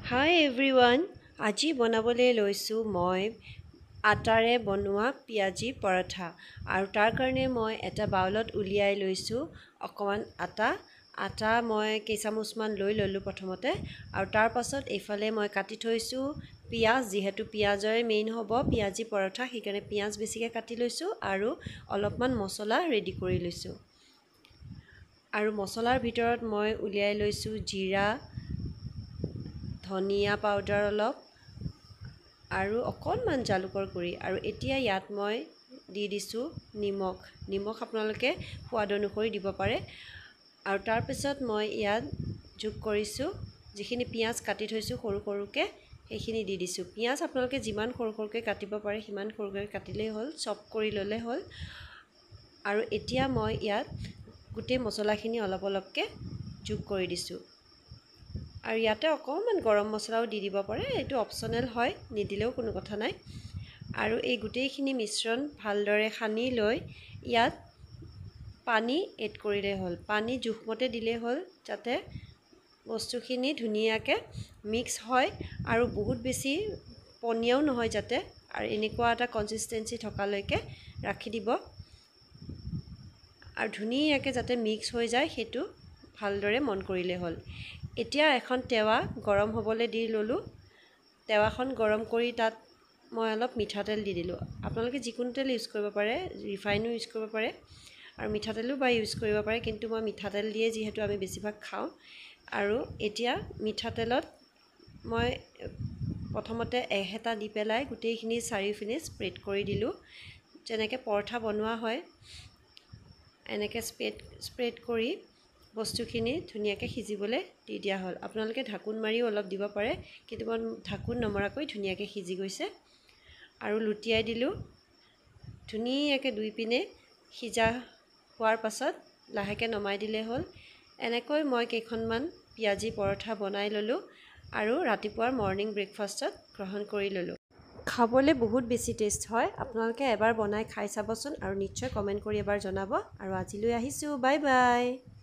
Hi everyone, আজি বনাবলৈ লৈছোঁ মই আটাৰে বনোৱা পিয়াজি পৰঠা আৰু তাৰ কাৰণে মই এটা বাউলত উলিয়াই লৈছোঁ অকমান আটা মই কেইচামুচমান লৈ ললোঁ প্ৰথমতে আৰু তাৰ পাছত এইফালে মই কাটি থৈছোঁ পিয়াজ যেহেতু পিয়াজৰে মেইন হ'ব পিয়াজি পৰঠা সেইকাৰণে পিয়াজ বেছিকৈ কাটি লৈছোঁ আৰু অলপমান মছলা ৰেডি কৰি লৈছোঁ আৰু মছলাৰ ভিতৰত মই উলিয়াই লৈছোঁ জিৰা ধনিয়া পাউডাৰ অলপ আৰু অকণমান জালুকৰ গুড়ি আৰু এতিয়া ইয়াত মই দি দিছোঁ নিমখ আপোনালোকে সোৱাদ অনুসৰি দিব পাৰে আৰু তাৰ পিছত মই ইয়াত যোগ কৰিছোঁ যিখিনি পিয়াজ কাটি থৈছোঁ সৰু সৰুকৈ সেইখিনি দি দিছোঁ পিয়াজ আপোনালোকে যিমান সৰু সৰুকৈ কাটিব পাৰে সিমান সৰুকৈ কাটিলেই হ'ল চপ কৰি ল'লে হ'ল আৰু এতিয়া মই ইয়াত গোটেই মছলাখিনি অলপ অলপকৈ যোগ কৰি দিছোঁ আৰু ইয়াতে অকণমান গৰম মছলাও দি দিব পাৰে এইটো অপচনেল হয় নিদিলেও কোনো কথা নাই আৰু এই গোটেইখিনি মিশ্ৰণ ভালদৰে সানি লৈ ইয়াত পানী এড কৰিলেই হ'ল পানী জোখমতে দিলেই হ'ল যাতে বস্তুখিনি ধুনীয়াকৈ মিক্স হয় আৰু বহুত বেছি পনীয়াও নহয় যাতে আৰু এনেকুৱা এটা কনসিষ্টেন্সি থকালৈকে ৰাখি দিব আৰু ধুনীয়াকৈ যাতে মিক্স হৈ যায় সেইটো ভালদৰে মন কৰিলে হ'ল এতিয়া এখন টেৱা গৰম হ'বলৈ দি ললোঁ টেৱাখন গৰম কৰি তাত মই অলপ মিঠাতেল দি দিলোঁ আপোনালোকে যিকোনো তেল ইউজ কৰিব পাৰে ৰিফাইনো ইউজ কৰিব পাৰে আৰু মিঠাতেলো বা ইউজ কৰিব পাৰে কিন্তু মই মিঠাতেল দিয়ে যিহেতু আমি বেছিভাগ খাওঁ আৰু এতিয়া মিঠাতেলত মই প্ৰথমতে এহেতা দি পেলাই গোটেইখিনি চাৰিওপিনে স্প্ৰেড কৰি দিলোঁ যেনেকৈ পৰঠা বনোৱা হয় এনেকৈ স্প্ৰেড কৰি বস্তুখিনি ধুনীয়াকৈ সিজিবলৈ দি দিয়া হ'ল আপোনালোকে ঢাকোন মাৰিও অলপ দিব পাৰে কিন্তু মই ঢাকোন নমৰাকৈ ধুনীয়াকৈ সিজি গৈছে আৰু লুটিয়াই দিলোঁ ধুনীয়াকৈ দুই পিনে সিজা হোৱাৰ পাছত লাহেকৈ নমাই দিলে হ'ল এনেকৈ মই কেইখনমান পিয়াজি পৰঠা বনাই ল'লোঁ আৰু ৰাতিপুৱাৰ মৰ্ণিং ব্ৰেকফাষ্টত গ্ৰহণ কৰি ল'লোঁ খাবলৈ বহুত বেছি টেষ্ট হয় আপোনালোকে এবাৰ বনাই খাই চাবচোন আৰু নিশ্চয় কমেণ্ট কৰি এবাৰ জনাব আৰু আজিলৈ আহিছোঁ বাই বাই